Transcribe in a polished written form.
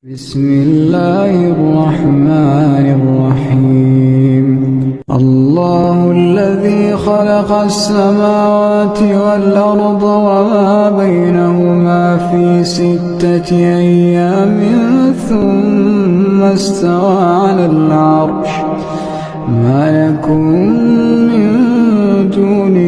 بسم الله الرحمن الرحيم. الله الذي خلق السماوات والأرض وما بينهما في 6 أيام ثم استوى على العرش. ما يكون من دونه